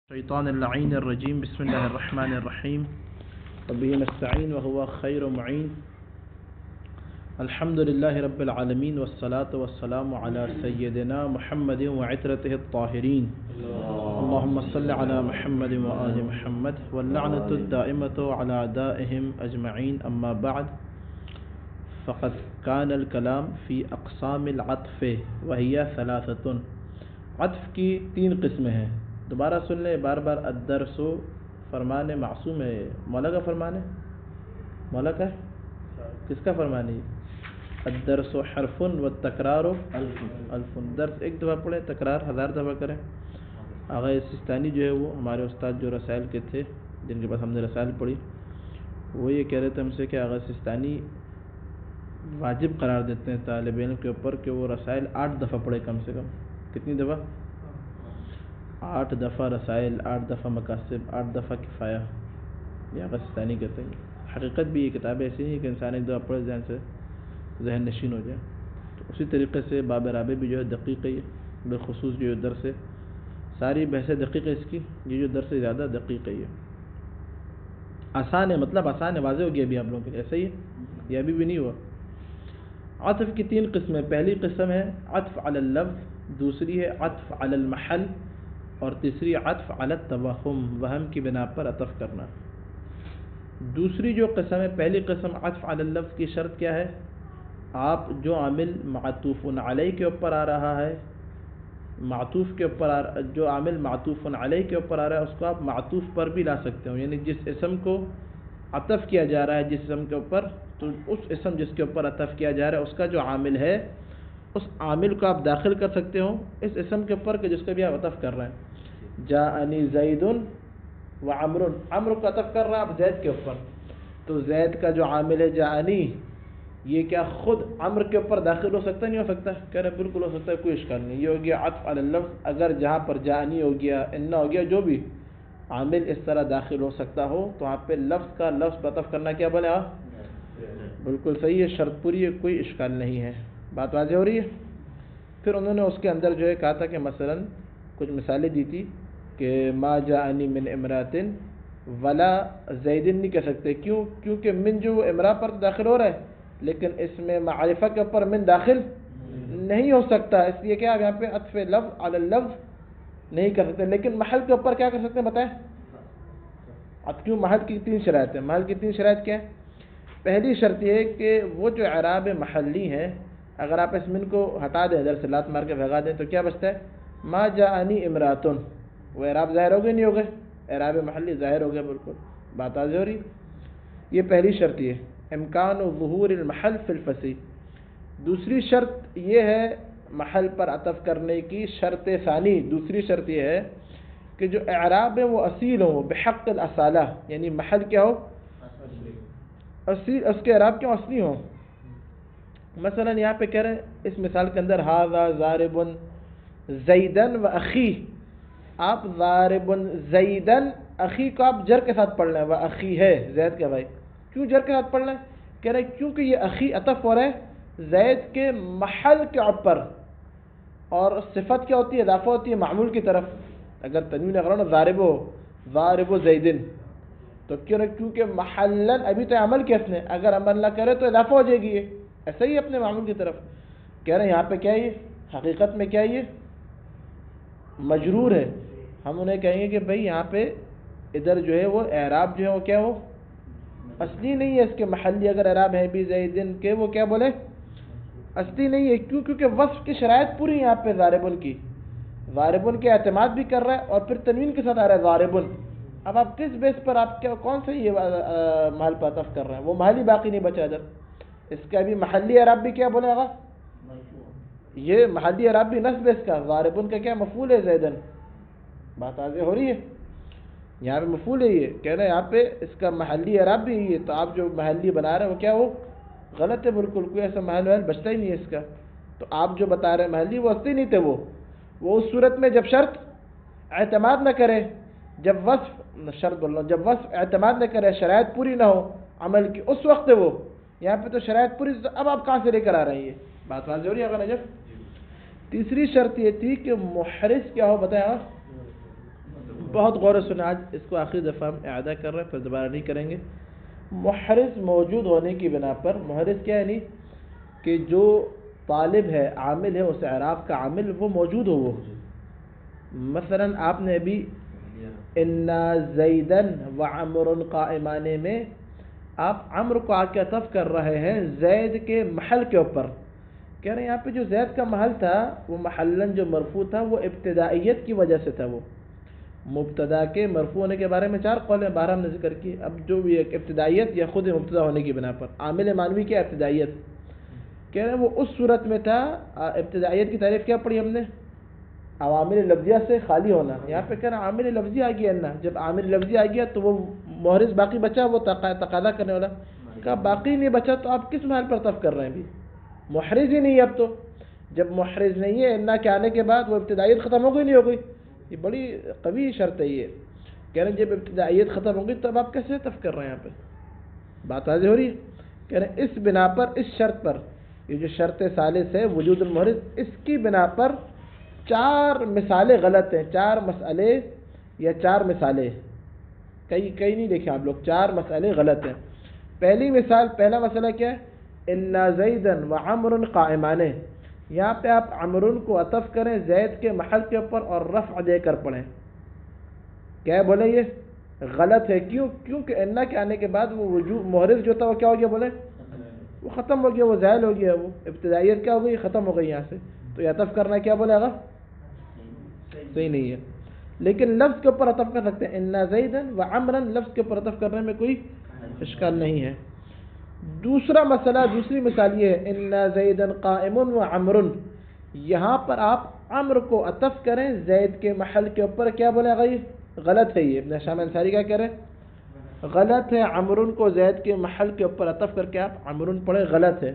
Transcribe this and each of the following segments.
الشيطان اللعين الرجيم بسم الله الرحمن الرحيم وبه نستعين وهو خير معين الحمد لله رب العالمين والصلاة والسلام على سيدنا محمد وعترته الطاهرين اللهم صل على محمد وآل محمد واللعنة الدائمة على أعدائهم أجمعين أما بعد فقد كان الكلام في أقسام العطف وهي ثلاثة عطف کی تین قسمیں ہیں. دوبارہ سن لیں بار بار. الدرس فرمان معصوم ہے. مولا کا فرمان ہے. مولا کا ہے کس کا فرمان ہے؟ الدرس حرف والتکرار الف. درس ایک دفعہ پڑھیں, تکرار 1000 دفعہ کریں. آغا سستانی جو ہے وہ ہمارے استاد جو رسائل کے تھے جن کے پاس ہم نے رسائل پڑھی, وہ یہ کہہ رہے تھے ہم سے کہ آغا سستانی واجب قرار دیتے ہیں طالب علم کے اوپر کہ وہ رسائل 8 دفعہ پڑھے کم سے کم. کتنی دفعہ؟ 8 دفعہ رسائل, 8 دفعہ مقاصد, 8 دفعہ کفایہ. یہ آغا سستانی کہتے ہیں. حقیقت بھی یہ کتاب ایسی نہیں ہے کہ انسان ایک دفعہ پڑھے ذہن سے ذہن نشین ہو جائے. تو اسی طریقے سے باب رابع بھی جو ہے دقیق ہے, بالخصوص جو درس ہے ساری بحث دقیق ہے اس کی. یہ جو درس ہے زیادہ دقیق ہے. یہ آسان ہے, مطلب آسان ہے, واضح ہو گیا ابھی آپ لوگوں کے لیے. ایسا ہی ہے, یہ ابھی بھی نہیں ہوا. عطف کی 3 قسمیں. پہلی قسم ہے عطف علی اللفظ, دوسری ہے عطف علی المحل, اور تیسری عطف علی التوہم, وہم کی بنا پر عطف کرنا. دوسری جو قسم ہے, پہلی قسم عطف علی اللفظ کی شرط کیا ہے؟ آپ جو عامل معطوف علیہ کے اوپر آ رہا ہے, معطوف کے اوپر جو عامل معطوف علیہ کے اوپر آ رہا ہے اس کو آپ معطوف پر بھی لا سکتے ہو. یعنی جس اسم کو عطف کیا جا رہا ہے جس اسم کے اوپر, تو اس اسم جس کے اوپر عطف کیا جا رہا ہے اس کا جو عامل ہے اس عامل کو آپ داخل کر سکتے ہو اس اسم کے اوپر کہ جس کا بھی آپ عطف کر رہے ہیں. جاءنی زید و عمر, عمر کو عطف کر رہا ہے آپ زید کے اوپر, تو زید کا جو عامل ہے جاءنی, یہ کیا خود عمر کے اوپر داخل ہو سکتا ہے؟ نہیں ہو سکتا. کہہ رہے بالکل ہو سکتا ہے, کوئی اشکال نہیں. یہ ہو گیا عطف علی اللفظ. اگر جہاں پر جاءنی ہو گیا, ان ہو گیا, جو بھی عامل اس طرح داخل ہو سکتا ہو, تو وہاں پہ لفظ کا لفظ پر عطف کرنا کیا بنے؟ بالکل صحیح ہے, شرط پوری ہے, کوئی اشکال نہیں ہے. بات واضح ہو رہی ہے. پھر انہوں نے اس کے اندر جو ہے کہا تھا کہ مثلا کچھ مثالیں دی تھی کہ ما جاءنی من امرات ولا زیدن نہیں کہہ سکتے. کیوں؟ کیونکہ من جو امرا پر داخل ہو رہا ہے, لیکن اس میں معرفہ کے اوپر من داخل نہیں ہو سکتا, اس لیے کیا یہاں پہ عطف لفظ علی اللفظ نہیں کر سکتے. لیکن محل کے اوپر کیا کر سکتے ہیں بتائیں؟ اب کیوں؟ محل کی 3 شرائط ہیں. محل کی 3 شرائط کیا ہیں؟ پہلی شرط یہ ہے کہ وہ جو اعراب محلی ہیں, اگر آپ اس من کو ہٹا دیں, ادھر سے لات مار کے بھگا دیں, تو کیا بچتا ہے؟ ما جاءنی امراتن. وہ اعراب ظاہر ہو گئے نہیں ہو گئے؟ اعراب محلی ظاہر ہو گئے. بالکل بات واضح ہو رہی. یہ پہلی شرط یہ ہے, امکان و ظہور المحل فی الفصیح. دوسری شرط یہ ہے محل پر عطف کرنے کی. شرط ثانی, دوسری شرط یہ ہے کہ جو اعراب ہیں وہ اصیل ہوں, بحق الاصالہ, یعنی محل کیا ہو؟ اصیل, اس کے اعراب کیا اصلی ہوں. مثلا یہاں پہ کہہ رہے ہیں اس مثال کے اندر ھذا ضارب زیدن و اخی. آپ ضارب زیدن, اخی کو آپ جر کے ساتھ پڑھ لیں, وہ اخی ہے زید کے بھائی. کیوں جر کے ساتھ پڑھ لیں؟ کہہ رہے ہیں کیونکہ یہ اخی عطف ہو رہا ہے زید کے محل کے اوپر, اور صفت کیا ہوتی ہے؟ اضافہ ہوتی ہے معمول کی طرف. اگر تنوین اگر نا ضارب و زیدن, تو کیونکہ محلن ابھی تو عمل کیا اس نے, اگر عمل نہ کرے تو اضافہ ہو جائے گی. یہ ایسا ہی اپنے معمول کی طرف کہہ رہے ہیں. یہاں پہ کیا ہے؟ حقیقت میں کیا یہ مجرور ہے. ہم انہیں کہیں گے کہ بھئی یہاں پہ ادھر جو ہے وہ اعراب جو ہے وہ کیا ہو اصلی نہیں ہے. اس کے محلی اگر اعراب ہے بھی زیدن کے, وہ کیا بولے اصلی نہیں ہے. کیوں؟ کیونکہ وصف کی شرائط پوری یہاں پہ ضاربن کی. ضاربن کے اعتماد بھی کر رہا ہے اور پھر تنوین کے ساتھ آ رہا ہے ضاربن. اب آپ کس بیس پر آپ کیا کون سے یہ محل پر عطف کر رہے ہیں؟ وہ محلی باقی نہیں بچا ادھر. اس کا بھی محلی اعراب بھی کیا بولے گا؟ یہ محلی اعراب بھی نصب ہے اس کا. ضاربن کا کیا مفعول ہے زیدن. بات واضح ہو رہی ہے. یہاں پہ مفعول ہے, یہ کہہ رہے ہیں یہاں پہ اس کا محلی اعراب بھی ہے. تو آپ جو محلی بنا رہے ہیں وہ کیا وہ غلط ہے. بالکل کوئی ایسا محل بچتا ہی نہیں ہے اس کا. تو آپ جو بتا رہے ہیں محلی, وہ اصلی نہیں تھے. وہ اس صورت میں جب شرط اعتماد نہ کرے, جب وصف شرط بول رہا ہوں, جب وصف اعتماد نہ کرے, شرائط پوری نہ ہو عمل کی, اس وقت ہے وہ. یہاں پہ تو شرائط پوری, اب آپ کہاں سے لے کر آ رہے ہیں؟ یہ بات واضح ہو رہی ہے اگر نجف. تیسری شرط یہ تھی کہ محرز کیا ہو, بتائیں بہت غور سے سنا، آج اس کو آخری دفعہ ہم اعادہ کر رہے ہیں، پھر دوبارہ نہیں کریں گے۔ محرز موجود ہونے کی بنا پر، محرز کیا ہے نہیں کہ جو طالب ہے، عامل ہے، اس اعراب کا عامل وہ موجود ہو۔ وہ مثلا آپ نے ابھی ان زیدن وعمر قائمان میں آپ عمر کو آ کے عطف کر رہے ہیں زید کے محل کے اوپر، کہہ رہے ہیں یہاں پہ جو زید کا محل تھا وہ محلن جو مرفوع تھا وہ ابتدائیت کی وجہ سے تھا۔ وہ مبتدا کے مرفوع ہونے کے بارے میں 4 قول ہیں، 12 ہم نے ذکر کی۔ اب جو بھی ایک ابتدائیت یا خود مبتدا ہونے کی بنا پر، عامل معنوی کیا ابتدائیت، کہہ رہے ہیں وہ اس صورت میں تھا۔ ابتدائیت کی تعریف کیا پڑھی ہم نے؟ عوامل لفظیہ سے خالی ہونا۔ یہاں پہ کہہ رہا عامل لفظی آ گیا نا، جب عامل لفظی آ گیا تو وہ محرز باقی بچا، وہ تقاضا کرنے والا کا باقی نہیں بچا، تو آپ کس محل پر عطف کر رہے ہیں بھی؟ محرز ہی نہیں ہے اب تو۔ جب محرز نہیں ہے انا کے آنے کے بعد، وہ ابتدائیت ختم ہو گئی نہیں ہو گئی؟ یہ بڑی قوی شرط ہے یہ، کہہ رہے ہیں جب ابتدائیت ختم ہو گئی تو اب آپ کیسے عطف کر رہے ہیں؟ یہاں پہ بات واضح ہو رہی ہے؟ کہہ رہے ہیں اس بنا پر، اس شرط پر، یہ جو شرط ثالث ہے وجود المحرز، اس کی بنا پر 4 مثالیں غلط ہیں، 4 مسئلے یا 4 مثالیں، کئی نہیں دیکھیں آپ لوگ، 4 مسئلے غلط ہیں۔ پہلی مثال، پہلا مسئلہ کیا ہے؟ ان زیدن وعمر قائمان، یہاں پہ آپ عمرن کو عطف کریں زید کے محل کے اوپر اور رفع دے کر پڑھیں، کیا بولے یہ غلط ہے؟ کیوں؟ کیونکہ انا کے آنے کے بعد وہ وجود محرز جو تھا وہ کیا ہو گیا؟ بولے وہ ختم ہو گیا، وہ زائل ہو گیا، وہ ابتدائیت کیا ہو گئی؟ ختم ہو گئی یہاں سے، تو یہ عطف کرنا کیا بولے گا؟ صحیح نہیں ہے۔ لیکن لفظ کے اوپر عطف کر سکتے ہیں، ان زیدن وعمرا، لفظ کے اوپر عطف کرنے میں کوئی اشکال نہیں ہے۔ دوسرا مسئلہ، دوسری مثال یہ ہے ان زیدن قائم وعمر، یہاں پر آپ عمر کو عطف کریں زید کے محل کے اوپر، کیا بولے گا؟ یہ غلط ہے۔ یہ ابن شام انصاری کیا کہہ رہے ہیں؟ غلط ہے عمرن کو زید کے محل کے اوپر عطف کر کے آپ عمرن پڑھیں، غلط ہے۔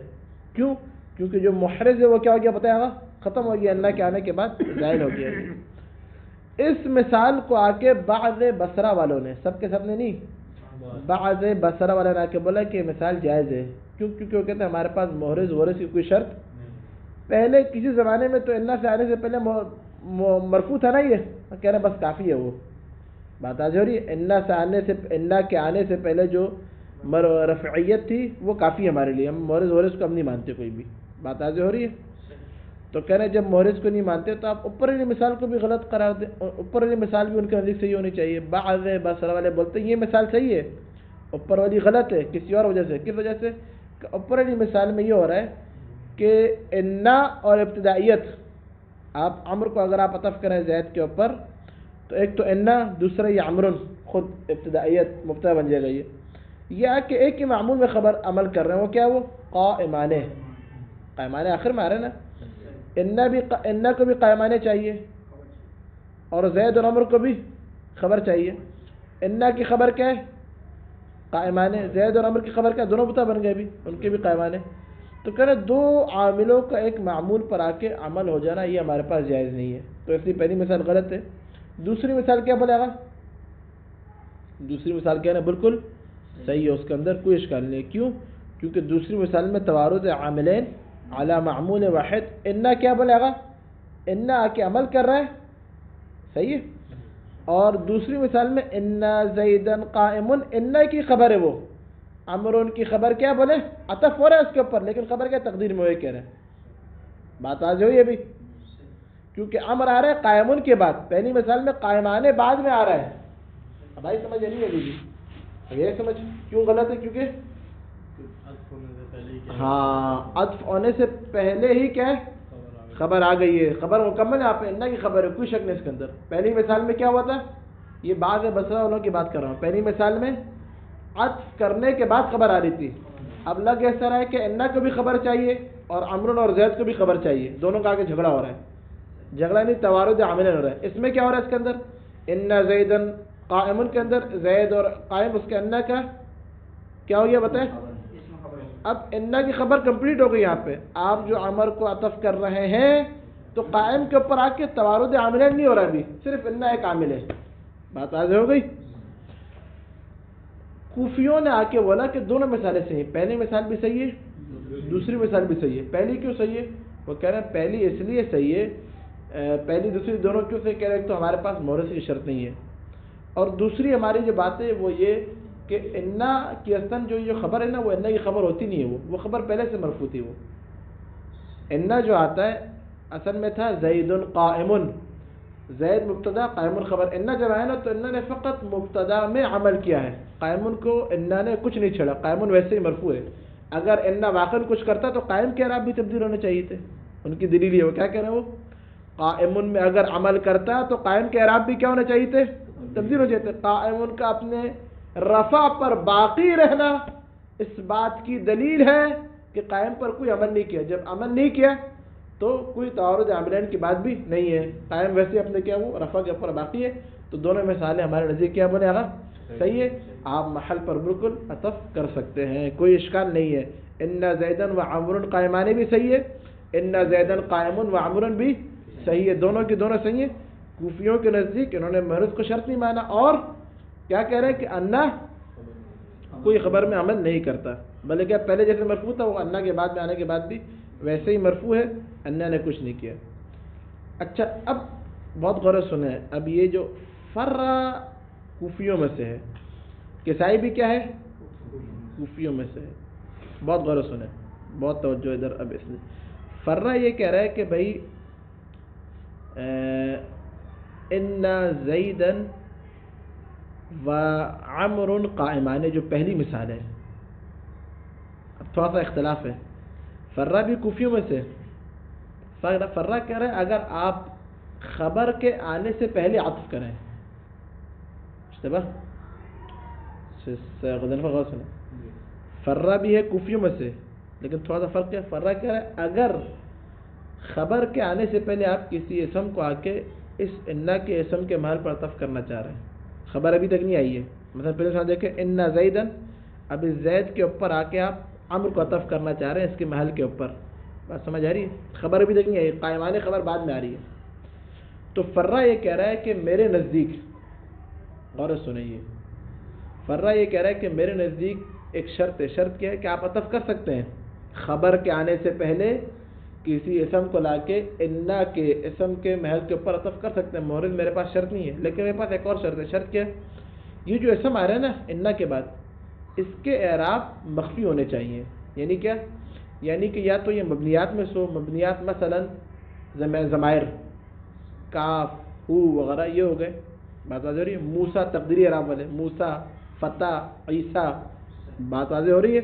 کیوں؟ کیونکہ جو محرز ہے وہ کیا ہو گیا بتایا گا؟ ختم ہو گیا، اللہ کے آنے کے بعد زائل ہو گیا۔ اس مثال کو آ کے بعض بصرہ والوں نے، سب کے سب نے نہیں، بعض بصرہ والوں نے آ کے بولا کہ مثال جائز ہے۔ کیوں؟ کیونکہ وہ کہتے ہیں ہمارے پاس محرز ورث کی کوئی شرط، پہلے کسی زمانے میں تو انا سے آنے سے پہلے مرفوع تھا نا، یہ کہہ رہے ہیں بس کافی ہے۔ وہ بات آج ہو رہی ہے، انا کے آنے سے پہلے جو رفعیت تھی وہ کافی ہمارے لیے، ہم محرز ورث کو ہم نہیں مانتے کوئی بھی۔ بات آج ہو رہی ہے؟ تو کہہ رہے ہیں جب محرز کو نہیں مانتے تو آپ اوپر والی مثال کو بھی غلط قرار دیں، اوپر والی مثال بھی ان کے نزدیک صحیح ہونی چاہیے۔ بعض بصرہ والے بولتے ہیں یہ مثال صحیح ہے، اوپر والی غلط ہے کسی اور وجہ سے۔ کس وجہ سے؟ کہ اوپر والی مثال میں یہ ہو رہا ہے کہ انا اور ابتدائیت، آپ عمر کو اگر آپ عطف کریں زید کے اوپر تو ایک تو انا، دوسرا یہ عمرن خود ابتدائیت مبتدا بن جائے گا۔ یہ کہ ایک ہی معمول میں خبر عمل کر رہے ہیں، وہ کیا؟ وہ قائمان، قائمان آخر میں آ رہے ہیں نا، انا کو بھی قائمانے چاہیے اور زید اور عمر کو بھی خبر چاہیے۔ انا کی خبر کیا ہے؟ قائمانے، زید اور عمر کی خبر کیا؟ دونوں مبتدا بن گئے بھی، ان کے بھی قائمانے۔ تو کہہ رہے 2 عاملوں کا ایک معمول پر آ کے عمل ہو جانا یہ ہمارے پاس جائز نہیں ہے، تو اس لیے پہلی مثال غلط ہے۔ دوسری مثال کیا بولے گا؟ دوسری مثال کیا ہے؟ بالکل صحیح ہے، اس کے اندر کوئی اشکال نہیں ہے۔ کیوں؟ کیونکہ دوسری مثال میں توارد عاملین علی معمول واحد، انا کیا بولے گا؟ انا آ کے عمل کر رہا ہے، صحیح ہے۔ اور دوسری مثال میں ان زیدن قائم، انا کی خبر ہے، وہ عمرن کی خبر کیا بولے؟ عطف ہو رہا ہے اس کے اوپر، لیکن خبر کیا؟ تقدیر میں وہی کہہ رہے ہیں۔ بات آج ہوئی ابھی، کیونکہ عمر آ رہا ہے قائمن کے بعد، پہلی مثال میں قائمانے بعد میں آ رہا ہے۔ اب آئی سمجھ نہیں لگی جی؟ اب یہ سمجھ کیوں غلط ہے؟ کیونکہ ہاں عطف ہونے سے پہلے ہی کیا ہے؟ خبر آ گئی ہے، خبر مکمل ہے، آپ انا کی خبر ہے، کوئی شک نہیں اس کے اندر۔ پہلی مثال میں کیا ہوا تھا؟ یہ بعض بصرہ والوں کی بات کر رہا ہوں، پہلی مثال میں عطف کرنے کے بعد خبر آ رہی تھی، اب لگ ایسا رہا ہے کہ انا کو بھی خبر چاہیے اور عمرن اور زید کو بھی خبر چاہیے، دونوں کا آگے جھگڑا ہو رہا ہے، جھگڑا نہیں توارد عاملین ہو رہا ہے۔ اس میں کیا ہو رہا ہے اس کے اندر؟ ان زیدن قائم کے اندر زید اور قائم، اس کے انا کا کیا ہو گیا بتائیں؟ اب انا کی خبر کمپلیٹ ہو گئی، یہاں پہ آپ جو عمر کو عطف کر رہے ہیں تو قائم کے اوپر آ کے توارد عاملین نہیں ہو رہا، ابھی صرف انا ایک عامل ہے۔ بات واضح ہو گئی؟ کوفیوں نے آ کے بولا کہ دونوں مثالیں صحیح ہیں، پہلی مثال بھی صحیح ہے، دوسری مثال بھی صحیح ہے۔ پہلی کیوں صحیح ہے؟ وہ کہہ رہے ہیں پہلی اس لیے صحیح ہے، پہلی دوسری دونوں کیوں صحیح کہہ رہے ہیں؟ تو ہمارے پاس محرز کی شرط نہیں ہے، اور دوسری ہماری جو بات ہے وہ یہ کہ انا کی اصلاً جو خبر ہے نا وہ انا کی خبر ہوتی نہیں ہے، وہ خبر پہلے سے مرفوع تھی. وہ انا جو آتا ہے اصل میں تھا زید قائم، زید مبتدا قائم خبر. انا جب آیا نا تو انا نے فقط مبتدا میں عمل کیا ہے، قائم کو انا نے کچھ نہیں چھڑا، قائم ویسے ہی مرفوع ہے. اگر انا واقعا کچھ کرتا تو قائم کے اعراب بھی تبدیل ہونے چاہیے تھے. ان کی دلیل ہے، وہ کیا کہہ رہے ہیں، وہ قائم میں اگر عمل کرتا تو قائم کے اعراب بھی کیا ہونے چاہیے تھے، تبدیل ہو جاتے. قائم کا اپنے رفع پر باقی رہنا اس بات کی دلیل ہے کہ قائم پر کوئی عمل نہیں کیا. جب عمل نہیں کیا تو کوئی تعارض عاملین کی بات بھی نہیں ہے. قائم ویسے اپنے کیا وہ رفع کے اوپر باقی ہے. تو دونوں مثالیں ہمارے نزدیک کیا بنے آگا صحیح ہے. آپ محل پر بالکل عطف کر سکتے ہیں، کوئی اشکال نہیں ہے. ان زیدن و عمر قائمان بھی صحیح ہے، ان زیدن قائم و عمر بھی صحیح ہے، دونوں کی دونوں صحیح ہے. کوفیوں کے نزدیک انہوں نے محرز کو شرط نہیں مانا اور کیا کہہ رہے ہیں کہ انا کوئی خبر میں عمل نہیں کرتا، بلکہ کیا پہلے جیسے مرفوع تھا وہ انا کے بعد میں آنے کے بعد بھی ویسے ہی مرفوع ہے، انا نے کچھ نہیں کیا. اچھا اب بہت غور سے سنیں، اب یہ جو فرا کوفیوں میں سے ہے، کسائی بھی کیا ہے کوفیوں میں سے ہے. بہت غور سے سنیں، بہت توجہ ادھر. اب اس لیے فرا یہ کہہ رہا ہے کہ بھائی ان زیدن و عمر قائمان، جو پہلی مثال ہے. اب تھوڑا سا اختلاف ہے، فرا بھی کوفیوں میں سے. فرا کہہ رہے ہیں اگر آپ خبر کے آنے سے پہلے عطف کریں، غور سنیں. فرا بھی ہے کوفیوں میں سے، لیکن تھوڑا سا فرق ہے. فرا کہہ رہے ہیں اگر خبر کے آنے سے پہلے آپ کسی اسم کو آ کے اس انا کے اسم کے محل پر عطف کرنا چاہ رہے ہیں، خبر ابھی تک نہیں آئی ہے. مثلا پہلے ساتھ دیکھیں انا زیدن، اب اس زید کے اوپر آ کے آپ عمر کو عطف کرنا چاہ رہے ہیں اس کے محل کے اوپر. بات سمجھ آ رہی ہے؟ خبر ابھی تک نہیں آئی، قائمانِ خبر بعد میں آ رہی ہے. تو فرا یہ کہہ رہا ہے کہ میرے نزدیک، غور سے سنیں، یہ فرا یہ کہہ رہا ہے کہ میرے نزدیک ایک شرط ہے. شرط کیا ہے کہ آپ عطف کر سکتے ہیں خبر کے آنے سے پہلے کسی اسم کو لا کے انا کے اسم کے محل کے اوپر عطف کر سکتے ہیں. مورد میرے پاس شرط نہیں ہے، لیکن میرے پاس ایک اور شرط ہے. شرط کیا ہے؟ یہ جو اسم آ رہا ہے نا انا کے بعد، اس کے اعراب مخفی ہونے چاہیے. یعنی کیا؟ یعنی کہ یا تو یہ مبنیات میں سو، مبنیات مثلا ضمائر کاف ہو وغیرہ یہ ہو گئے. بات واضح ہو رہی ہے؟ موسیٰ تقدیری اعراب والے، موسیٰ، فتح، عیسیٰ. بات واضح ہو رہی ہے؟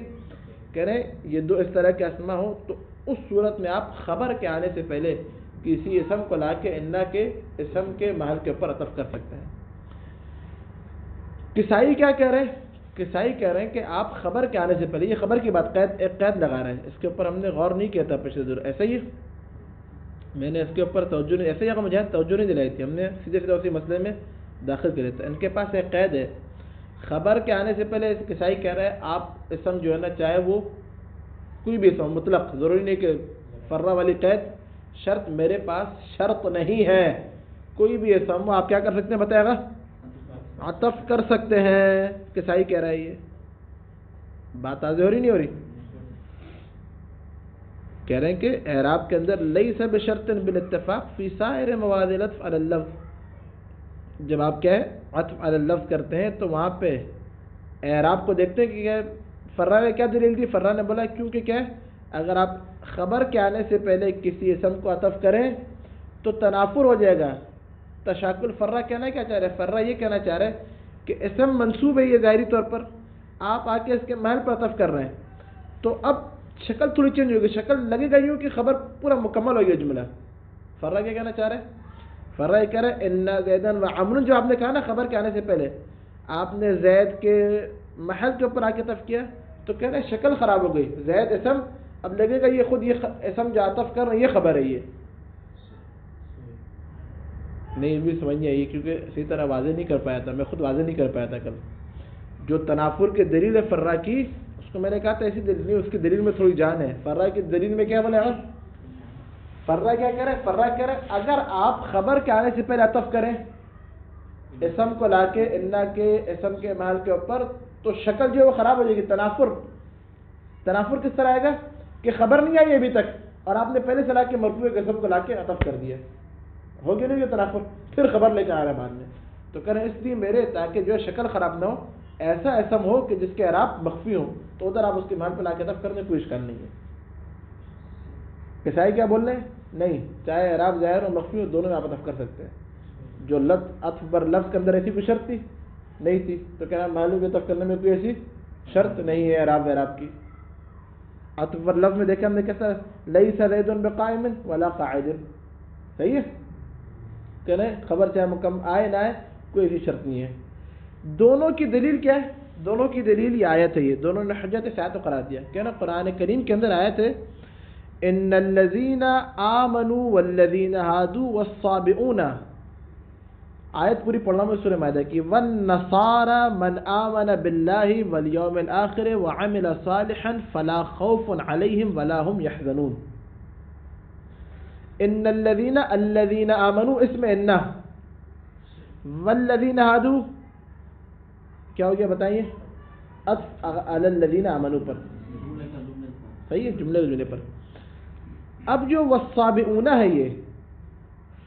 کہہ رہے ہیں یہ دو اس طرح کے اسما ہو تو اس صورت میں آپ خبر کے آنے سے پہلے کسی اسم کو لا کے انا کے اسم کے محل کے اوپر عطف کر سکتے ہیں. کسائی کیا کہہ رہے ہیں؟ کسائی کہہ رہے ہیں کہ آپ خبر کے آنے سے پہلے، یہ خبر کی بات ایک قید لگا رہے ہیں، اس کے اوپر ہم نے غور نہیں کیا تھا پچھلے دور. ایسا ہی میں نے اس کے اوپر توجہ نہیں، ایسے جگہ مجھے توجہ نہیں دلائی تھی، ہم نے سیدھے سیدھے اسی مسئلے میں داخل کر تھا. ان کے پاس ایک قید ہے، خبر کے آنے سے پہلے کسائی کہہ رہا ہے آپ اسم جو ہے نا، چاہے وہ کوئی بھی اسم مطلق، ضروری نہیں کہ فرا والی قید شرط، میرے پاس شرط نہیں ہے، کوئی بھی اسم وہ آپ کیا کر سکتے ہیں بتائے گا، عطف کر سکتے ہیں. کسائی کہہ رہا ہے یہ بات واضح ہو رہی نہیں ہو رہی؟ کہہ رہے ہیں کہ اعراب کے اندر لیس بشرط بالاتفاق فی سائر مواد العطف علی اللفظ، جب آپ کیا ہے عطف علی اللفظ کرتے ہیں تو وہاں پہ اعراب کو دیکھتے ہیں کہ فرا نے کیا دلیل دی. فرا نے بولا کیونکہ کیا ہے اگر آپ خبر کے آنے سے پہلے کسی اسم کو عطف کریں تو تنافر ہو جائے گا، تشاکل. فرا کہنا کیا چاہ رہے ہیں؟ فرا یہ کہنا چاہ رہے ہیں کہ اسم منصوب ہے، یہ ظاہری طور پر آپ آ کے اس کے محل پر عطف کر رہے ہیں، تو اب شکل تھوڑی چینج ہوگی، شکل لگے گا یوں کہ خبر پورا مکمل ہو گیا جملہ. فرا کیا کہنا چاہ رہے ہیں؟ فرا یہ کہہ رہے ہیں ان زیدن و عمر، جو آپ نے کہا نا خبر کے آنے سے پہلے آپ نے زید کے محل کے اوپر آ کے عطف کیا تو کہہ رہے ہیں شکل خراب ہو گئی. زید اسم، اب لگے گا یہ خود یہ اسم جو عطف کر رہے ہیں یہ خبر ہے. یہ نہیں بھی سمجھ نہیں آئی کیونکہ اسی طرح واضح نہیں کر پایا تھا، میں خود واضح نہیں کر پایا تھا کل. جو تنافر کے دلیل ہے فرا کی، اس کو میں نے کہا تھا ایسی دلیل نہیں، اس کی دلیل میں تھوڑی جان ہے. فرا کی دلیل میں کیا بولے گا؟ فرا کیا کہہ رہے ہیں؟ فرا کہہ رہے ہیں اگر آپ خبر کے آنے سے پہلے عطف کریں اسم کو لا کے انا کے اسم کے محل کے اوپر تو شکل جو ہے وہ خراب ہو جائے گی. تنافر کس طرح آئے گا کہ خبر نہیں آئی ابھی تک اور آپ نے پہلے سے لا کے مرفوع کے اسم کو لا کے عطف کر دیا، ہو گیا نہیں یہ تنافر، پھر خبر لے کے آ رہا ہے بعد میں. تو کہہ رہے ہیں اس لیے میرے تاکہ جو ہے شکل خراب نہ ہو، ایسا اسم ہو کہ جس کے اعراب مخفی ہوں، تو ادھر آپ اس کے محل پہ لا کے عطف کرنے کوئی اشکال نہیں ہے۔ کسائی کیا بول رہے ہیں؟ نہیں، چاہے اعراب ظاہر اور مخفی ہو دونوں میں آپ عطف کر سکتے ہیں۔ جو لفظ عطف پر لفظ کے اندر ایسی کوئی شرط تھی نہیں تھی، تو کہنا معلوم عطف کرنے میں کوئی ایسی شرط نہیں ہے اعراب کی۔ عطف پر لفظ میں دیکھیں ہم نے کیسا لیس زید بقائم ولا قاعد، صحیح ہے، کہنا خبر چاہے مکم آئے نہ آئے کوئی ایسی شرط نہیں ہے۔ دونوں کی دلیل کیا ہے؟ دونوں کی دلیل یہ آیت ہے، یہ دونوں نے حجت ساتھ قرار دیا۔ کہنا قرآن کریم کے اندر آیت ہے ان الذین آمنوا والذین ہادوا والصابئون، آیت پوری پڑھنا میں سورہ مائدہ کی، والنصارى من آمن باللہ والیوم الآخر وعمل صالحا فلا خوف علیہم ولا هم يحزنون۔ ان الذین آمنوا اسم انہ، والذین ہادوا کیا ہو گیا بتائیے؟ عطف علی الذین آمنوا پر، صحیح ہے، جملے پر۔ اب جو والصابئون ہے یہ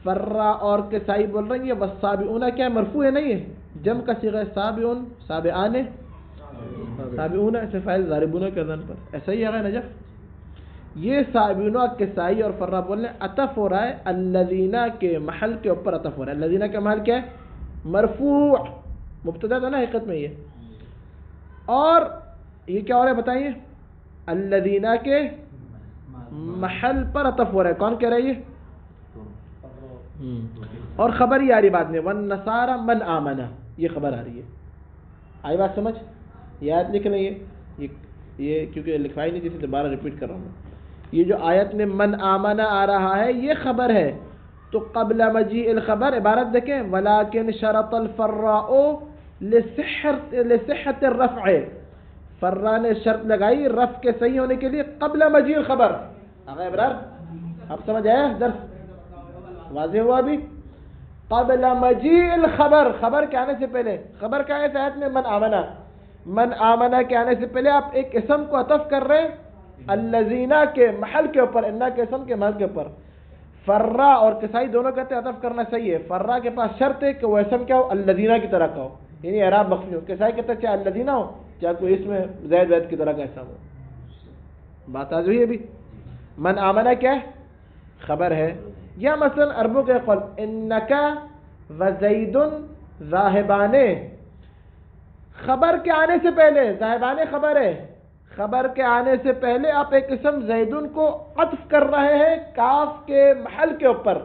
فرا اور کسائی بول رہے ہیں یہ والصابئون کیا مرفوع ہے؟ نہیں ہے، جمع کا صیغہ صابئون، صابئان، صابئون اسم فاعل ضاربون کے وزن پر، ایسا ہی ہے نجف۔ یہ صابئون کسائی اور فرا بول رہے ہیں عطف ہو رہا ہے الذین کے محل کے اوپر عطف ہو رہا ہے۔ الذین کا محل کیا ہے؟ مرفوع، مبتدا تھا نا حقیقت میں یہ، اور یہ کیا ہو رہا ہے بتائیے؟ الذین کے محل پر عطف ہو رہا ہے۔ کون کہہ رہا ہے یہ؟ اور خبر ہی آ رہی بعد میں، والنصارى من آمن، یہ خبر آ رہی ہے۔ آئی بات سمجھ؟ یہ آیت لکھ لیں، یہ کیونکہ لکھوائی نہیں جیسے دوبارہ ریپیٹ کر رہا ہوں۔ یہ جو آیت میں من آمن آ رہا ہے یہ خبر ہے، تو قبل مجیء الخبر عبارت دیکھیں ولکن شرط الفراء لصحت الرفع، فرا نے شرط لگائی رفع کے صحیح ہونے کے لیے قبل مجیء الخبر۔ آگے ابرار اب سمجھ آیا؟ درس واضح ہوا ابھی؟ قبل مجیء الخبر، خبر کے آنے سے پہلے، خبر کا ہے آیت میں من آمنہ کے آنے سے پہلے آپ ایک اسم کو عطف کر رہے ہیں الذین کے محل کے اوپر، انا کے اسم کے محل کے اوپر۔ فرا اور کسائی دونوں کہتے ہیں عطف کرنا صحیح ہے، فرا کے پاس شرط ہے کہ وہ اسم کیا ہو؟ الذین کی طرح کا ہو، یعنی اعراب مخفی ہو۔ کسائی کہتے ہیں چاہے الذین ہو چاہے کوئی اس میں زید کی طرح کا اسم ہو۔ بات آ ہوئی ابھی؟ من آمنہ کیا ہے؟ خبر ہے۔ یا مثلا عربوں کے قول انکا وزید ذاہبان، خبر کے آنے سے پہلے، ذاہبان خبر ہے، خبر کے آنے سے پہلے آپ ایک اسم زیدن کو عطف کر رہے ہیں کاف کے محل کے اوپر۔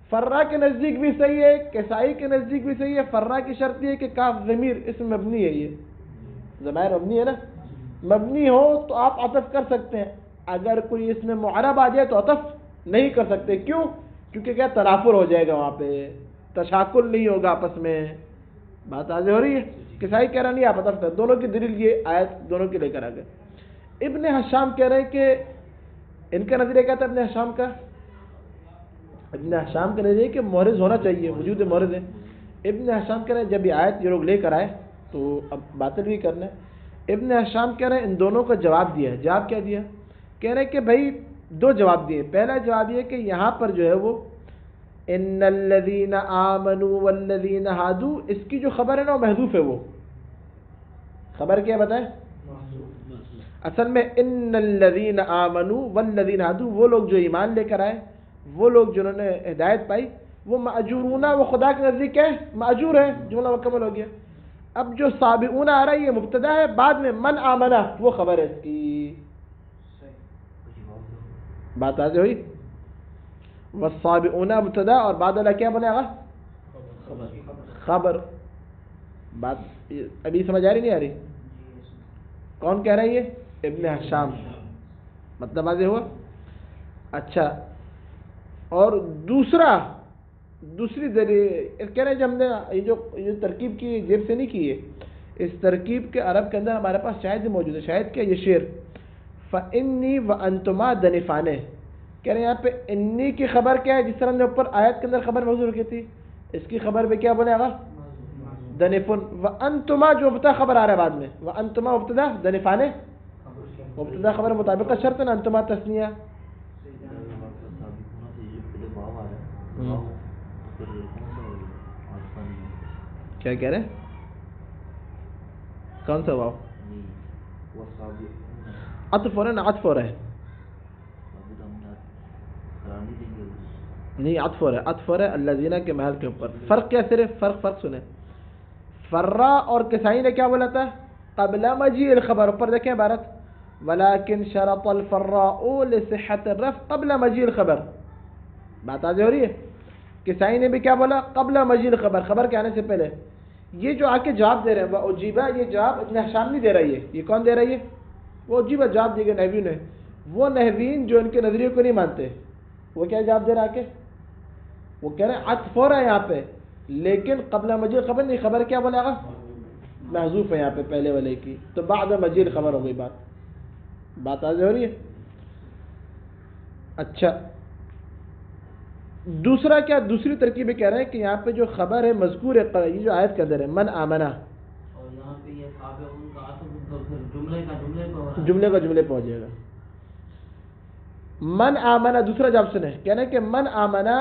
فرا کے نزدیک بھی صحیح ہے، کسائی کے نزدیک بھی صحیح ہے۔ فرا کی شرط یہ ہے کہ کاف ضمیر اسم مبنی ہے، یہ ضمائر مبنی ہے نا، مبنی ہو تو آپ عطف کر سکتے ہیں۔ اگر کوئی اس میں معرب آ جائے تو عطف نہیں کر سکتے، کیوں؟ کیونکہ کیا تنافر ہو جائے گا، وہاں پہ تشاکل نہیں ہوگا آپس میں۔ بات واضح ہو رہی ہے؟ کسائی کہہ رہا نہیں آپ عطف کر، دونوں کی دلیل یہ آیت دونوں کی لے کر آ گئے۔ ابن حشام کہہ رہے ہیں کہ ان کا نظریہ کیا تھا ابن حشام کا؟ ابن حشام کا نظریہ کہ محرز ہونا چاہیے، وجود محرز ہے۔ ابن حشام کہہ رہے ہیں جب یہ آیت یہ لوگ لے کر آئے تو اب باطل بھی کرنا ہے۔ ابن حشام کہہ رہے ہیں ان دونوں کا جواب دیا ہے۔ جواب کیا دیا؟ کہہ رہے ہیں کہ بھائی دو جواب دیے۔ پہلا جواب یہ کہ یہاں پر جو ہے وہ ان الذین آمنوا والذین ہادوا، اس کی جو خبر ہے نا وہ محذوف ہے۔ وہ خبر کیا بتائیں؟ اصل میں ان الذین آمنوا والذین ہادوا، وہ لوگ جو ایمان لے کر آئے، وہ لوگ جنہوں نے ہدایت پائی، وہ ماجورون، وہ خدا کے نزدیک کیا ہے؟ ماجور ہے۔ جملہ مکمل ہو گیا۔ اب جو صابئون آ رہا ہے یہ مبتدا ہے، بعد میں من آمنہ وہ خبر ہے اس کی۔ بات واضح ہوئی؟ والصابئون مبتدا اور بعد والا کیا بنے گا؟ خبر۔ بات ابھی سمجھ آ رہی نہیں آ رہی؟ کون کہہ رہا ہے یہ؟ ابن حشام۔ مطلب واضح ہوا؟ اچھا، اور دوسری ذریعے کہہ رہے ہیں جب ہم نے یہ ترکیب کی جیب سے نہیں کی ہے، اس ترکیب کے عرب کے اندر ہمارے پاس شاید موجود ہے۔ شاید کیا؟ یہ شعر فَإِنِّي وَأَنْتُمَا دَنِفَانِ، کہہ رہے ہیں یہاں پہ انی کی خبر کیا ہے؟ جس طرح ہم نے اوپر آیت کے اندر خبر موضوع رکھی تھی، اس کی خبر پہ کیا بنے گا؟ دنفن۔ وَأَنْتُمَا جو مبتدا خبر آ رہا ہے بعد میں، وَأَنْتُمَا مبتدا دنفان مبتدا خبر مطابق کا شرط ہے نا، انتما تثنیہ۔ کیا کہہ رہے ہیں؟ کون سا واو؟ عطف ہو رہا ہے نا، عطف ہو رہا ہے، نہیں عطف ہو رہا ہے، عطف ہو رہا ہے الذین کے محل کے اوپر. فرق کیا؟ صرف فرق سنیں. فرا اور کسائی نے کیا بولا تھا؟ قبل مجیء الخبر. اوپر دیکھیں عبارت، ولكن شرط الفراء لصحة الرفع قبل مجیء الخبر. بات واضح ہو رہی ہے؟ کسائی نے بھی کیا بولا؟ قبل مجیء الخبر، خبر کے آنے سے پہلے. یہ جو آ کے جواب دے رہے ہیں وہ عجیبہ، یہ جواب ابن ہشام نہیں دے رہی ہے. یہ کون دے رہی ہے؟ وہ عجیبہ جواب دی گئے نحوی نے. وہ نحوین جو ان کے نظریے کو نہیں مانتے، وہ کیا جواب دے رہا ہے؟ وہ کہہ رہے ہیں عطف ہو رہا ہے یہاں پہ، لیکن قبل مجیء خبر نہیں. خبر کیا بولے گا؟ محذوف ہے یہاں پہ پہلے والے کی، تو بعد مجیء خبر ہو گئی. بات واضح ہو رہی ہے؟ اچھا، دوسرا کیا؟ دوسری ترکیب کہہ رہے ہیں کہ یہاں پہ جو خبر ہے مذکور ہے، یہ جو آیت کے اندر ہے من آمنا، اور یہاں پہ یہ تابعون کا عطف تو پھر جملے کا جملے پہ ہو جائے گا. من آمنا دوسرا جواب سنیں. کہہ رہے ہیں کہ من آمنا،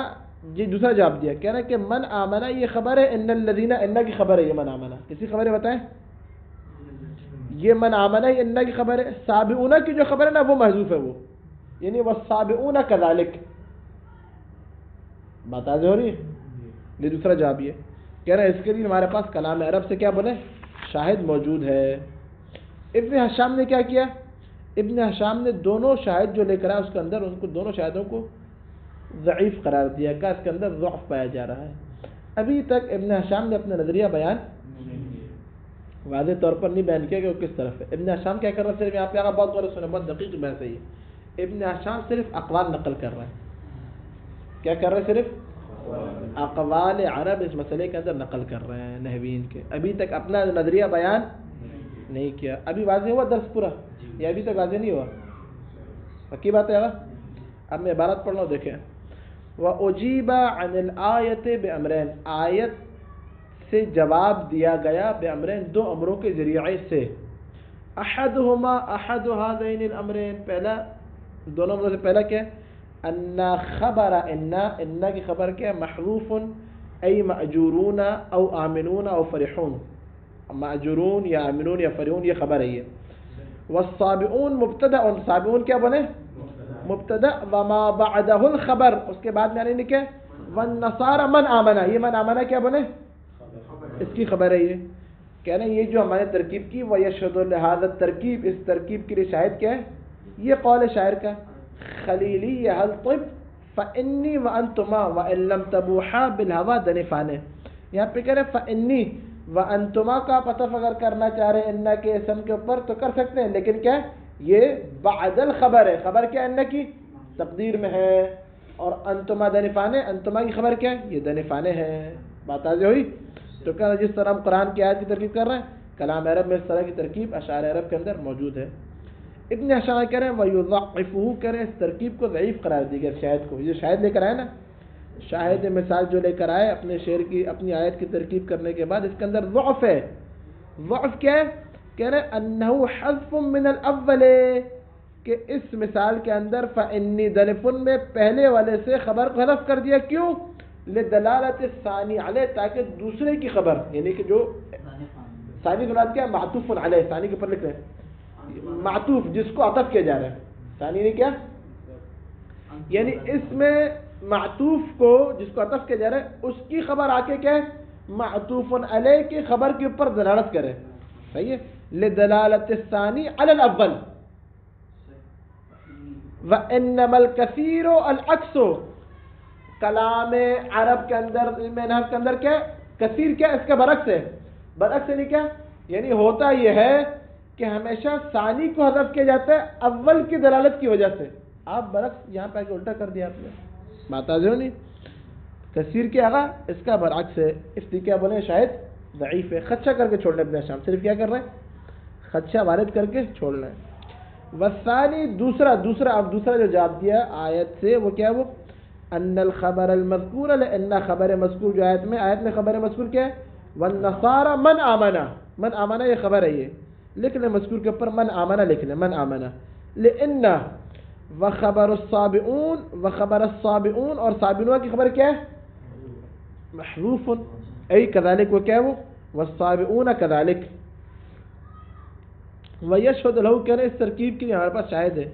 جی دوسرا جواب دیا. کہہ رہے ہیں کہ من آمنا یہ خبر ہے، ان الذین، ان کی خبر ہے یہ من آمنا. کسی خبر ہے بتائیں؟ یہ من آمنا یہ ان کی خبر ہے. سابعون کی جو خبر ہے نا وہ محذوف ہے، وہ یعنی والسابعون کذالک. بات واضح ہو رہی ہے؟ یہ دوسرا جواب یہ کہہ رہے ہیں اس کے لیے ہمارے پاس کلام عرب سے کیا بولے؟ شاہد موجود ہے. ابن ہشام نے کیا کیا؟ ابن ہشام نے دونوں شاہد جو لے کر آیا اس کے اندر ان کو دونوں شاہدوں کو ضعیف قرار دیا، کہ اس کے اندر ضعف پایا جا رہا ہے. ابھی تک ابن ہشام نے اپنا نظریہ بیان واضح طور پر نہیں بیان کیا کہ وہ کس طرف ہے. ابن ہشام کیا کر رہا ہے؟ صرف یہاں پہ آگا بہت بڑا سنیں، بہت دقیق بحث ہے یہ. ابن ہشام صرف اقوال نقل کر رہا ہے. کیا کر رہے ہیں؟ صرف اقوال عرب اس مسئلے کے اندر نقل کر رہے ہیں نحوین کے. ابھی تک اپنا نظریہ بیان نہیں کیا. ابھی واضح ہوا درس پورا؟ یہ ابھی تک واضح نہیں ہوا؟ پکی بات ہے. اب میں عبارت پڑھ لوں، دیکھیں. وَأُجِيبَ عَنِ الْآيَةِ بِأَمْرَيْنِ، آیت سے جواب دیا گیا بِأَمْرَيْنِ، دو امروں کے ذریعے سے. أَحَدُهُمَا أَحَدُ هَذَيْنِ الْأَمْرَيْنِ، پہلا دونوں امروں سے پہلا کیا ہے؟ ان خبر ان کی خبر کیا ہے؟ محذوف ای مأجورون او آمنون او فرحون. مأجورون یا آمنون یا فرحون یہ خبر ہے. یہ والصابئون مبتدا، اور صابئون کیا بنے؟ مبتدا. وما بعده الخبر، اس کے بعد میں نے کیا؟ والنصارى من آمنا، یہ من آمنا کیا بنے؟ اس کی خبر ہے. یہ کہہ رہے ہیں یہ جو ہمارے ترکیب کی ویشهد لهذا الترکیب، اس ترکیب کے لیے شاہد کیا ہے؟ یہ قول شاعر کا خلیلی هل طب فإنی وأنتما وإن لم تبوحا بالهوى دنفان. یہاں پہ کہہ رہے فإنی وأنتما کا پتہ اگر کرنا چاہ رہے ہیں ان کے اسم کے اوپر تو کر سکتے ہیں، لیکن کیا یہ بعد الخبر ہے. خبر کیا ان کی تقدیر میں ہے، اور انتما دنفانے، انتما کی خبر کیا ہے؟ یہ دنفانے ہے. بات واضح ہوئی؟ تو کہنا جس طرح ہم قرآن کی آیت کی ترکیب کر رہے ہیں، کلام عرب میں اس طرح کی ترکیب اشعار عرب کے اندر موجود ہے. ابن ہشام کہہ رہے ہیں وَيُضَعِّفُهُ، کہہ رہے ہیں اس ترکیب کو ضعیف قرار دی گیا شاہد کو. یہ شاہد لے کر آئے نا، شاہد مثال جو لے کر آئے اپنے شعر کی، اپنی آیت کی ترکیب کرنے کے بعد، اس کے اندر ضعف ہے. ضعف کیا ہے؟ کہہ رہے ہیں انہو حذف من الاول، کہ اس مثال کے اندر فإنی دنفن میں پہلے والے سے خبر کو حذف کر دیا. کیوں؟ لدلالت الثانی علیہ، تاکہ دوسرے کی خبر، یعنی کہ جو ثانی مراد کیا؟ معطوف علیہ. ثانی کے اوپر لکھ رہے ہیں معطوف، جس کو عطف کیا جا رہا ہے. ثانی نے کیا؟ یعنی اس میں معطوف کو جس کو عطف کیا جا رہا ہے اس کی خبر آ کے کیا ہے؟ معطوف علیہ کی خبر کے اوپر دلالت کرے. صحیح ہے؟ لدلالت الثانی علی الاول. وانما الکثیر العکس، کلام عرب کے اندر، علم نحو کے اندر کیا کثیر کیا؟ اس کا برعکس ہے. برعکس یعنی کیا؟ یعنی ہوتا یہ ہے کہ ہمیشہ ثانی کو حذف کیا جاتا ہے اول کی دلالت کی وجہ سے. آپ برعکس یہاں پہ الٹا کر دیا آپ نے. بات آ نہیں؟ کثیر کیا آگا اس کا برعکس ہے. اس لیے کیا بولے؟ شاید ضعیف ہے. خدشہ کر کے چھوڑ لیں ابن ہشام. صرف کیا کر رہے ہیں؟ خدشہ وارد کر کے چھوڑ لیں. والثانی، دوسرا اب دوسرا جو جواب دیا آیت سے وہ کیا؟ وہ ان الخبر المذکور، ان خبر مذکور جو آیت میں خبر مذکور کیا ہے؟ والنصارى من آمنا. من آمنا یہ خبر ہے. یہ لکھ لیں مذکور کے اوپر من آمنا لکھ لیں. من آمنا لئن وخبر الصابئون، اور صابئون کی خبر کیا ہے؟ محذوف ای کذالک، وہ کیا ہے؟ وہ والصابئون كذلك ويشهد له کہنے اس ترکیب کے لیے ہمارے پاس شاہد ہے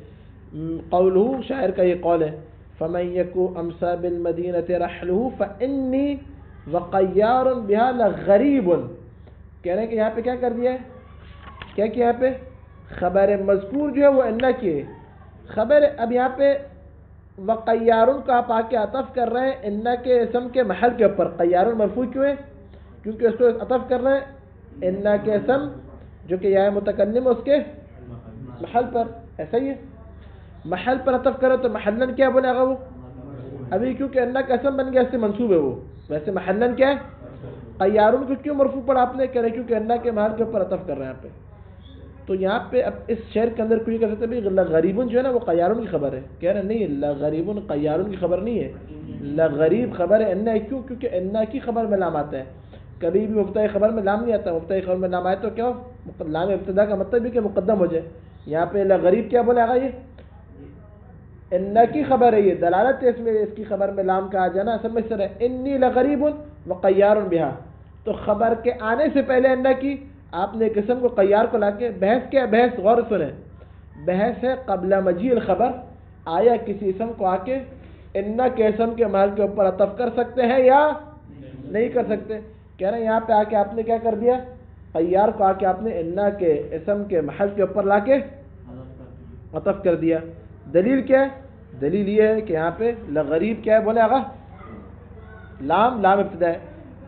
قولہ شاعر کا یہ قول ہے فمن یکو امسا بالمدینة رحلہ فانی وقیار بها لغریب کہنے کہ یہاں پہ کیا کر دیا ہے کیا کیا یہاں پہ خبر مذکور جو ہے وہ ان کی ہے خبر اب یہاں پہ وقیارن کو آپ آ کے عطف کر رہے ہیں ان کے اسم کے محل کے اوپر قیارن مرفوع کیوں ہے کیونکہ اس کو عطف کر رہے ہیں ان کے اسم جو کہ یا متکلم اس کے محل پر ایسا ہی ہے محل پر عطف کرو تو محلن کیا بولے گا وہ ابھی کیونکہ ان کا اسم بن گیا اس سے منصوب ہے وہ ویسے محلن کیا ہے قیارن کو کیوں مرفوع پڑھا آپ نے کہہ رہے کیونکہ ان کے محل کے اوپر عطف کر رہے ہیں یہاں پہ تو یہاں پہ اب اس شعر کے اندر کوئی کہہ سکتے ہیں لغریبن جو ہے نا وہ قیارن کی خبر ہے کہہ رہے نہیں لغریبن قیارن کی خبر نہیں ہے لغریب خبر ہے ان کیوں کیونکہ ان کی خبر میں لام آتا ہے کبھی بھی مبتدأ خبر میں لام نہیں آتا مبتدأ خبر میں لام آئے تو کیا لام ابتدا کا مطلب بھی کہ مقدم ہو جائے یہاں پہ لغریب کیا بولے آگا یہ ان کی خبر ہے یہ دلالت ہے اس میں اس کی خبر میں لام کا آ جانا اصل میں اس طرح انی لغریب وقیار بها تو خبر کے آنے سے پہلے ان کی آپ نے قسم کو قیار کو لا کے بحث کیا بحث غور سنیں بحث ہے قبل مجیء الخبر آیا کسی اسم کو آ کے ان کے اسم کے محل کے اوپر عطف کر سکتے ہیں یا نہیں کر سکتے کہہ رہے ہیں یہاں پہ آ کے آپ نے کیا کر دیا قیار کو آ کے آپ نے ان کے اسم کے محل کے اوپر لا کے عطف کر دیا دلیل کیا ہے دلیل یہ ہے کہ یہاں پہ لغریب کیا ہے بولے آگا لام ابتدا ہے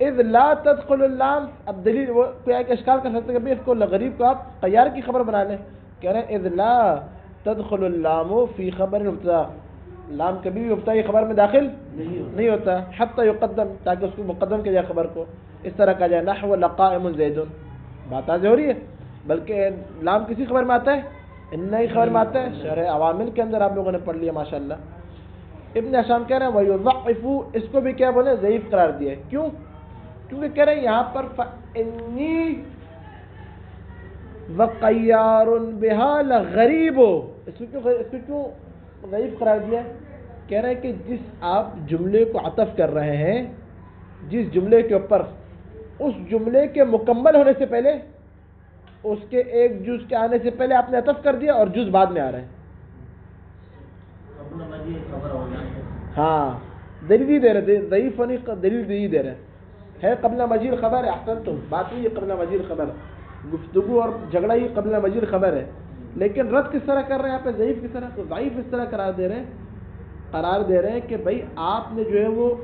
اذ لا تدخل اللام اب دلیل وہ کوئی ایک اشکال کر سکتے ہیں کہ اس کو لغریب کو آپ قیار کی خبر بنا لیں کہہ رہے ہیں اذ لا تدخل اللام فی خبر مبتدا لام کبھی بھی مبتدا کی خبر میں داخل نہیں ہوتا حتی یقدم تاکہ اس کو مقدم کیا جائے خبر کو اس طرح کہا جائے نحو لقائم زید بات واضح ہو رہی ہے بلکہ لام کسی خبر میں آتا ہے ان کی خبر میں آتا ہے شرح عوامل کے اندر آپ لوگوں نے پڑھ لیا ماشاءاللہ ابن حشام کہہ رہے ہیں وَيُضَعِّفُ اس کو بھی کیا بولے ضعیف قرار دیا ہے کیوں کیونکہ کہہ رہے ہیں یہاں پر فَإِنِّي وَقَيَّارٌ بِهَا لَغَرِيبٌ اس کو کیوں ضعیف قرار دیا ہے کہہ رہے ہیں کہ جس آپ جملے کو عطف کر رہے ہیں جس جملے کے اوپر اس جملے کے مکمل ہونے سے پہلے اس کے ایک جز کے آنے سے پہلے آپ نے عطف کر دیا اور جز بعد میں آ رہے ہیں ہاں دلیل دے رہے ضعیف ہونے کا دلیل دے رہے ہے قبل مجیل خبر ہے احسنتم بات ہوئی قبل مجیل خبر گفتگو اور جھگڑا ہی قبل مجیل خبر ہے لیکن رد کس طرح کر رہے ہیں یہاں پہ ضعیف کس طرح تو ضعیف اس طرح قرار دے رہے ہیں کہ بھائی آپ نے جو ہے وہ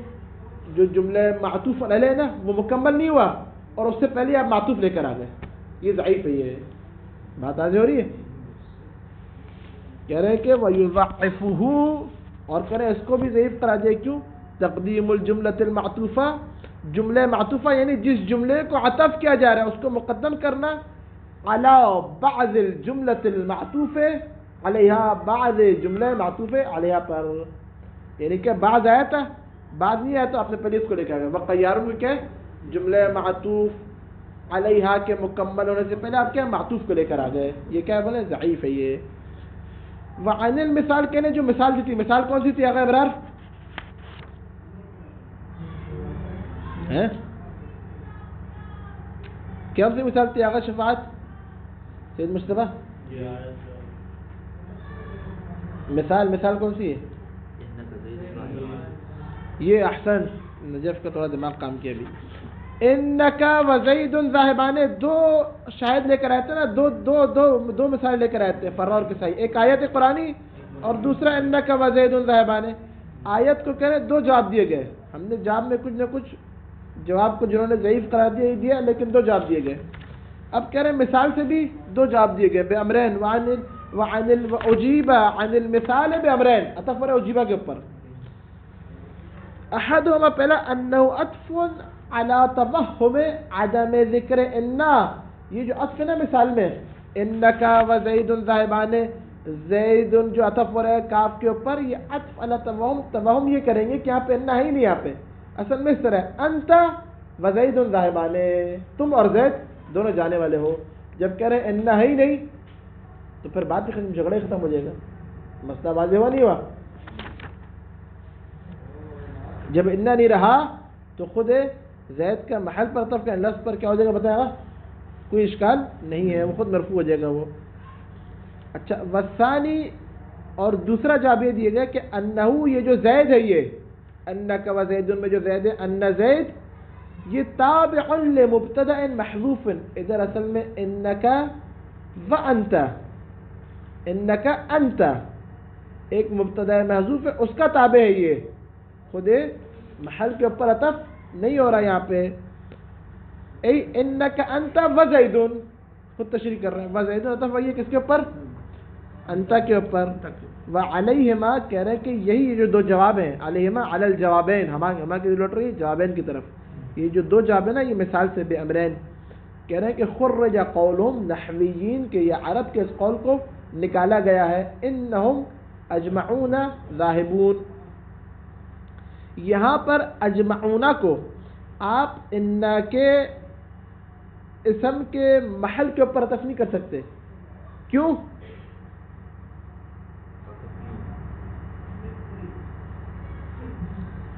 جو جملے معطوف علیہ نا وہ مکمل نہیں ہوا اور اس سے پہلے آپ معطوف لے کر آ گئے یہ ضعیف ہے یہ بات واضح ہو رہی ہے کہہ رہے ہیں کہ وَيُضَعِّفُهُ اور کہہ رہے ہیں اس کو بھی ضعیف قرار دیا کیوں تقدیم الجملۃ المعطوفہ جملے معطوفہ یعنی جس جملے کو عطف کیا جا رہا ہے اس کو مقدم کرنا علی بعض الجملۃ المعطوفہ علیہا بعض جملے معطوف علیہا پر یعنی کہ بعض آیا تھا بعض نہیں آیا تو آپ نے پہلے اس کو لے کے آ گئے وقیاروں میں کیا جملے معطوف علیہا کے مکمل ہونے سے پہلے آپ کیا معطوف کو لے کر آ گئے یہ کیا بولے ضعیف ہے یہ وعن المثال کہنے جو مثال دی تھی مثال کون سی تھی آقا ابرار کون سی مثال تھی آقا شفاعت سید مصطفیٰ مثال کون سی ہے یہ احسن نجف کا تھوڑا دماغ کام کیا بھی انکا وزید ذاہبان دو شاہد لے کر آئے تھے نا دو مثال لے کر آئے تھے فرا اور کسائی ایک آیت قرآنی اور دوسرا انکا وزید ذاہبان آیت کو کہہ رہے دو جواب دیے گئے ہم نے جواب میں کچھ نہ کچھ جواب کو جنہوں نے ضعیف قرار دیا لیکن دو جواب دیے گئے اب کہہ رہے ہیں مثال سے بھی دو جواب دیے گئے بے امرین اجیبا عن المثال بے امرین عطف ہے اجیبا کے اوپر احدہما پہلا انہ عطف علی توہم عدم ذکر انا یہ جو عطف ہے نا مثال میں انکا وزید ذاہبان زید جو عطف ہو رہا ہے کاف کے اوپر یہ عطف علی توہم یہ کریں گے کہ یہاں پہ انا ہے ہی نہیں یہاں پہ اصل میں اس طرح انت وزید ذاہبان تم اور زید دونوں جانے والے ہو جب کہہ رہے ہیں انا ہے ہی نہیں تو پھر بات ہی ختم جھگڑا ہی ختم ہو جائے گا مسئلہ واضح ہوا نہیں ہوا جب انا نہیں رہا تو خود زید کا محل پر عطف کا لفظ پر کیا ہو جائے گا بتائے گا؟ کوئی اشکال نہیں ہے، وہ خود مرفوع ہو جائے گا وہ. اچھا والثانی، اور دوسرا جواب یہ دیا گیا کہ انہو، یہ جو زید ہے، یہ انک و زید میں جو زید ہے، ان زید یہ تابع لمبتدأ محذوف. ادھر اصل میں انک و انت، انک انت ایک مبتدا محذوف ہے، اس کا تابع ہے یہ. خود محل کے اوپر عطف نہیں ہو رہا یہاں پہ. ای انک انت و زیدون، خود تشریح کر رہے ہیں. و زیدون عطف ہے کس کے اوپر؟ انت کے اوپر. وعلیہما، کہہ رہے ہیں کہ یہی جو دو جواب ہیں، علیہما علی الجوابین، ہما کی لوٹ رہی ہے جوابین کی طرف. یہ جو دو جواب ہیں نا، یہ مثال سے بے امرین. کہہ رہے ہیں کہ خرج قولہم، نحویین کے یا عرب کے اس قول کو نکالا گیا ہے. انہم اجمعون ذاہبون. یہاں پر اجمعون کو آپ ان کے اسم کے محل کے اوپر عطف نہیں کر سکتے. کیوں؟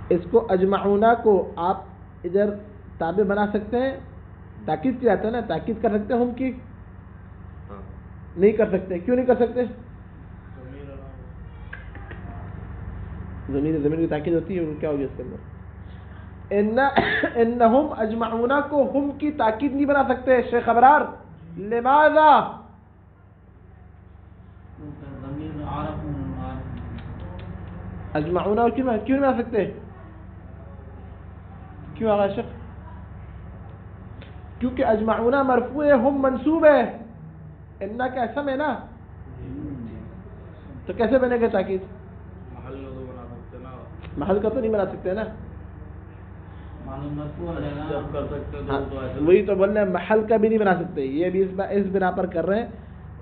اس کو اجمعون کو آپ ادھر تابع بنا سکتے ہیں، تاکید کیا جاتا ہے نا، تاکید کر سکتے ہیں ہم کی؟ نہیں کر سکتے. کیوں نہیں کر سکتے؟ زمین کی تاکید ہوتی ہے، کیا ہوگی اس کے اندر؟ انہم اجمعون کو ہم کی تاکید نہیں بنا سکتے شیخ ابرار. لماذا؟ اجمعون کیوں نہیں بنا سکتے؟ کیوں آغا شیخ؟ کیونکہ اجمعون مرفوع ہے، ہم منصوب ہے، انہ کا اسم ہے نا، تو کیسے بنے گا تاکید؟ محل کا تو نہیں بنا سکتے نا. وہی تو بول رہے ہیں، محل کا بھی نہیں بنا سکتے. یہ بھی اس بنا پر کر رہے ہیں.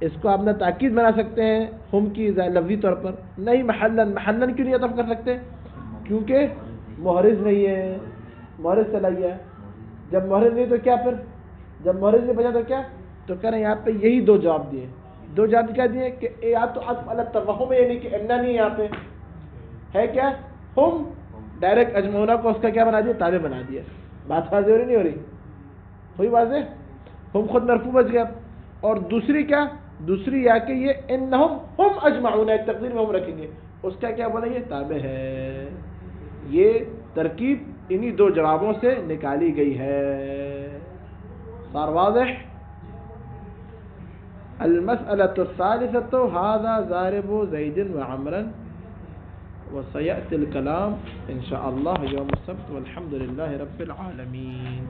اس کو آپ نے تاکید بنا سکتے ہیں ہم کی لفظی طور پر، نہیں محلن. محلن کیوں نہیں عطف کر سکتے؟ کیونکہ محرز نہیں ہے، محرز چلا گیا. جب محرز نہیں تو کیا پھر؟ جب محرز نہیں بچا تو کیا؟ تو کہہ رہے ہیں یہاں پہ یہی دو جواب دیے. دو جواب کیا دیے کہ یا تو عطف علی التوہم ہے، یعنی کہ انہ نہیں یہاں پہ ہے، کیا ہم ڈائریکٹ اجمعون کو اس کا کیا بنا دیا؟ تابع بنا دیا. بات واضح ہو رہی نہیں ہو رہی؟ ہوئی واضح؟ ہم خود مرفوع بچ گیا. اور دوسری کیا؟ دوسری یا کہ یہ انہم ہم اجمعون، ایک تقدیر میں ہم رکھیں گے، اس کا کیا بنا؟ یہ تابع ہے. یہ ترکیب انہی دو جوابوں سے نکالی گئی ہے. صار واضح؟ المسألة الثالثة هذا ضارب زيد وعمرا، وسيأتي الكلام إن شاء الله يوم السبت، والحمد لله رب العالمين.